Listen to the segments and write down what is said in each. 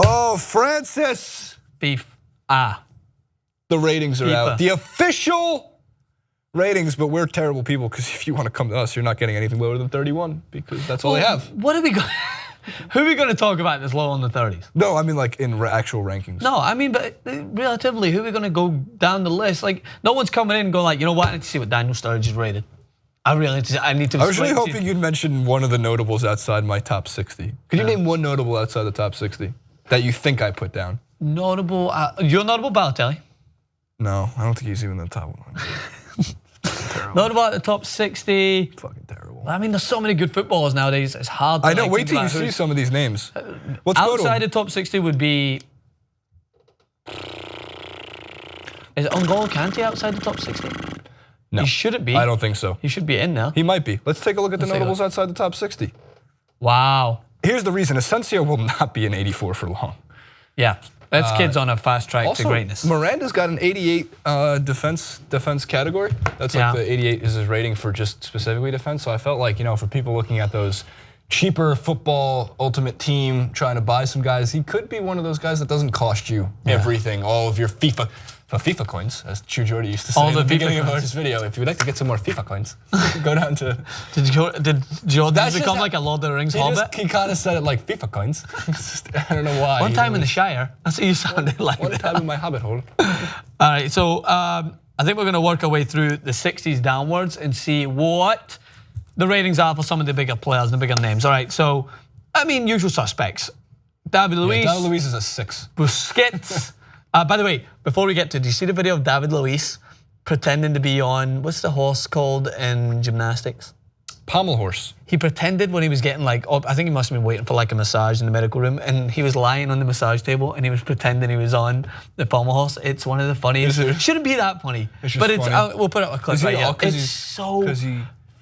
Oh, Francis. Beef. The ratings are FIFA. out. The official ratings, but we're terrible people because if you want to come to us, you're not getting anything lower than 31 because that's all they have. What are we going? Who are we going to talk about that's low on the 30s? No, I mean like in actual rankings. No, I mean, but relatively, who are we going to go down the list? Like, no one's coming in and going like, you know what? I need to see what Daniel Sturridge is rated. I need to. I was really hoping you'd mention one of the notables outside my top 60. Could you name one notable outside the top 60 that you think I put down? Notable. You're notable Balotelli. No, I don't think he's even in the top 100. Notable at the top 60. Fucking terrible. I mean, there's so many good footballers nowadays. It's hard. I know. Wait till you see some of these names. Let's go to outside the top 60 would be. Is N'Golo Kante outside the top 60? No, he shouldn't be. I don't think so. He should be in now. He might be. Let's take a look at the notables outside the top 60. Wow. Here's the reason. Asensio will not be an 84 for long. Yeah, that's kid's on a fast track to greatness. Miranda's got an 88 defense category. That's like the 88 is his rating for just specifically defense. So I felt like, you know, for people looking at those cheaper football ultimate team trying to buy some guys, he could be one of those guys that doesn't cost you everything, all of your FIFA coins, as True Jordy used to say at the beginning of this video. If you would like to get some more FIFA coins, go down to. Did Jordan become like a Lord of the Rings hobbit? He kind of said it like FIFA coins. I don't know why. One time in the Shire, that's what you sounded like. One time in my hobbit hole. All right, so I think we're going to work our way through the 60s downwards and see what the ratings are for some of the bigger players and the bigger names. All right, so I mean, usual suspects. David Luiz. David Luiz is a 6. Busquets. By the way, before we get to, do you see the video of David Luiz pretending to be on, what's the horse called in gymnastics? Pommel horse. He pretended when he was getting like, I think he must have been waiting for like a massage in the medical room, and he was lying on the massage table and he was pretending he was on the pommel horse. It's one of the funniest. It shouldn't be that funny, but it's. We'll put up a clip right here. It's so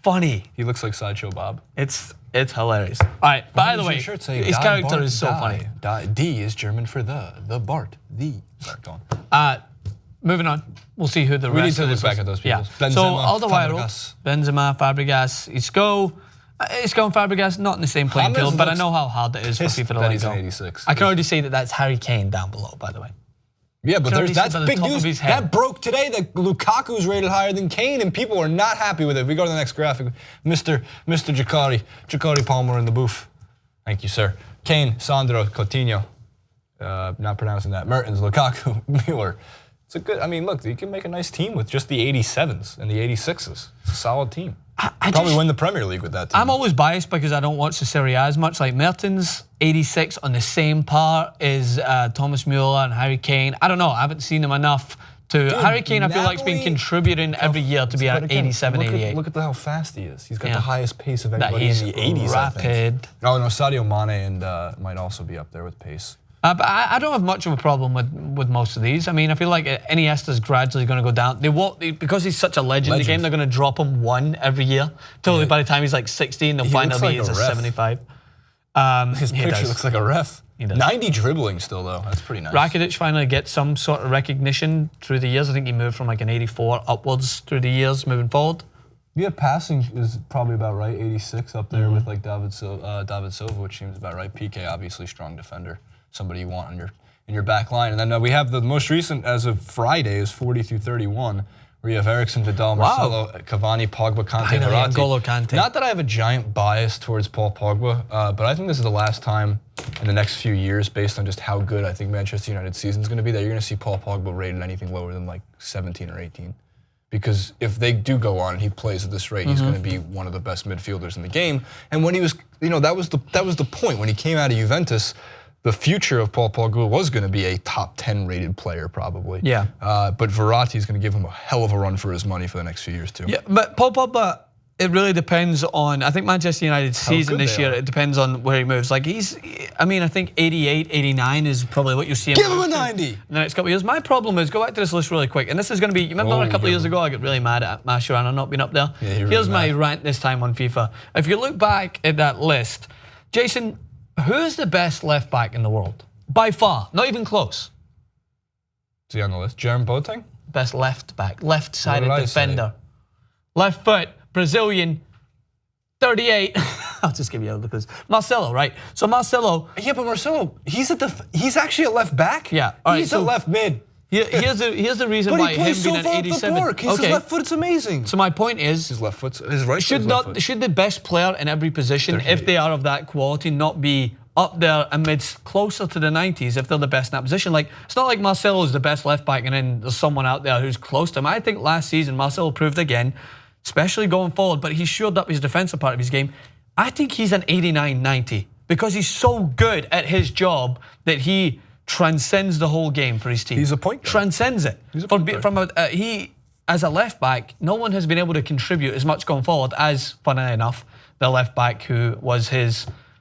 funny. He looks like Sideshow Bob. It's hilarious. All right, by the way, his character is so funny. D is German for the Bart. Sorry, go on. Moving on, we'll see who the rest. We need to look back at those people. Yeah. So Alderweireld, Benzema, Fabregas, Isco and Fabregas not in the same playing field, but I know how hard it is for FIFA to let go. 86. I can already say that that's Harry Kane down below, by the way. Yeah, but that's big news. That broke today that Lukaku's rated higher than Kane, and people are not happy with it. If we go to the next graphic, Mr. Jacari Palmer in the booth. Thank you, sir. Kane, Sandro, Coutinho. Not pronouncing that. Mertens, Lukaku, Mueller. It's a good. I mean, look, you can make a nice team with just the 87s and the 86s. It's a solid team. I probably win the Premier League with that team. I'm always biased because I don't watch the Serie A as much. Like Mertens, 86 on the same par as Thomas Mueller and Harry Kane. I don't know. I haven't seen him enough to. Harry Kane, I feel like, has been contributing every year to be at 87, 88. Look at how fast he is. He's got the highest pace of anybody in the 80s. Rapid. I think. Oh no, Sadio Mane and might also be up there with pace. But I don't have much of a problem with most of these. I mean, I feel like Iniesta's gradually going to go down. They won't, because he's such a legend in the game, they're going to drop him one every year. Totally, by the time he's like 16, they'll find out he's a 75. His picture looks like a ref. 90 dribbling still, though. That's pretty nice. Rakitic finally gets some sort of recognition through the years. I think he moved from like an 84 upwards through the years moving forward. Yeah, passing is probably about right. 86 up there with like David Silva, which seems about right. PK, obviously strong defender. Somebody you want in your back line. And then we have the most recent, as of Friday, is 40 through 31, where you have Eriksen, Vidal, Marcelo, Cavani, Pogba, Kante, Verratti. N'Golo Kante. Not that I have a giant bias towards Paul Pogba, but I think this is the last time in the next few years, based on just how good I think Manchester United's season is going to be, that you're going to see Paul Pogba rated anything lower than like 17 or 18. Because if they do go on and he plays at this rate, he's going to be one of the best midfielders in the game. And when he was, that was the point. When he came out of Juventus, the future of Paul Pogba was going to be a top 10 rated player probably. Yeah. But Verratti's going to give him a hell of a run for his money for the next few years too. Yeah, but Paul Pogba, it really depends on, I think Manchester United's season this year, it depends on where he moves. Like I think 88, 89 is probably what you'll see him. Give him a 90! In the next couple of years. My problem is, go back to this list really quick, and this is going to be, you remember a couple of years ago I got really mad at Mascherano not being up there? Yeah, here's my rant this time on FIFA. If you look back at that list, Jason, who's the best left back in the world? By far, not even close. Is he on the list? Jerome Boateng? Best left back, left-sided defender. Left foot, Brazilian, 38. I'll just give you a clues. Marcelo, right? So Marcelo. Yeah, but Marcelo, he's actually a left back. Yeah, all right. He's a left mid. Here's the reason But why he plays him so being an far up the 87. park. His left foot's amazing. So my point is, his left foot's his right foot. Should the best player in every position, if they are of that quality, not be up there amidst closer to the 90s if they're the best in that position? Like, it's not like Marcelo's the best left back and then there's someone out there who's close to him. I think last season Marcelo proved again, especially going forward, but he shored up his defensive part of his game. I think he's an 89-90 because he's so good at his job that he transcends the whole game for his team. He's a point guard. Transcends it. He's a point guard. He, as a left back, no one has been able to contribute as much going forward as, funnily enough, the left back who was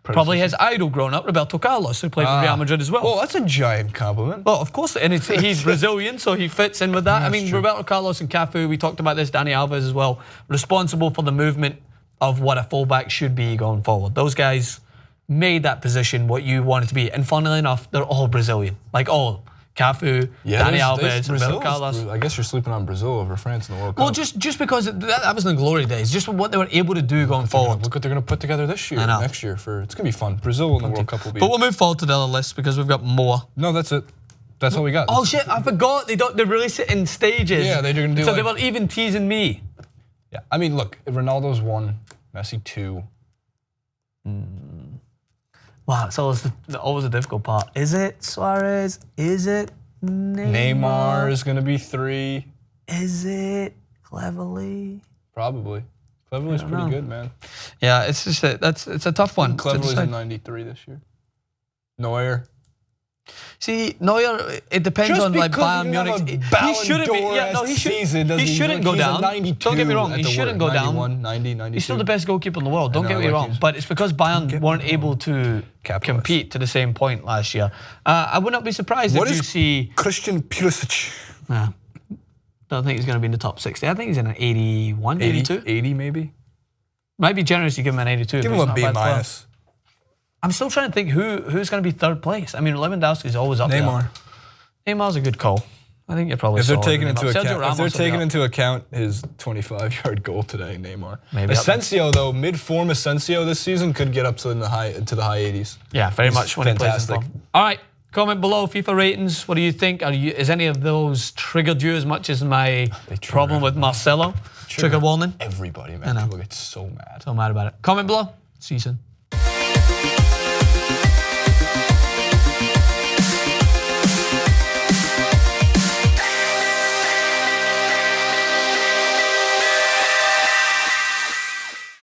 probably his idol growing up, Roberto Carlos, who played for Real Madrid as well. Well, that's a giant compliment. Well, of course, and he's Brazilian, so he fits in with that. I mean, Roberto Carlos and Cafu, we talked about this, Dani Alves as well, responsible for the movement of what a fullback should be going forward. Those guys made that position what you want it to be. And funnily enough, they're all Brazilian. Like all. Cafu, Dani Alves, Roberto Carlos. I guess you're sleeping on Brazil over France in the World Cup. Well, just because that was in the glory days, just what they were able to do going forward. Look what they're going to put together this year, next year. It's going to be fun. Brazil in the World Cup will be. But we'll move forward to the other list because we've got more. No, that's it. That's all we got. Oh shit, I forgot. They release it in stages. Yeah, they're going to do so they were even teasing me. Yeah, I mean, look, Ronaldo's 1, Messi 2. Wow, it's always the difficult part. Is it Suarez? Is it Neymar is going to be 3. Is it Cleverly? Probably. Cleverly's pretty good, man. Yeah, it's just it's a tough one. Cleverly's in 93 this year. Neuer. See, Neuer, it depends on like Bayern Munich. He shouldn't be. Yeah, no, he shouldn't go down. Don't get me wrong. He shouldn't go down. 91, 90, 92. He's still the best goalkeeper in the world. Don't get me wrong. But it's because Bayern weren't able to compete to the same point last year. I would not be surprised if you see Christian Pulisic. Nah, don't think he's going to be in the top 60. I think he's in an 81, 82. 80 maybe. Might be generous. You give him an 82. Give him a B minus. I'm still trying to think who's going to be third place. I mean, Lewandowski's always up there. Neymar's a good call. I think you're probably. If they're taking into account his 25-yard goal today, Neymar. Maybe Asensio though, mid-form Asensio this season could get up to the high 80s. Yeah, very much when he plays in form. All right, comment below FIFA ratings. What do you think? Is any of those triggered you as much as my problem with Marcelo? Trigger warning. Everybody, man. People get so mad. So mad about it. Comment below. See you soon.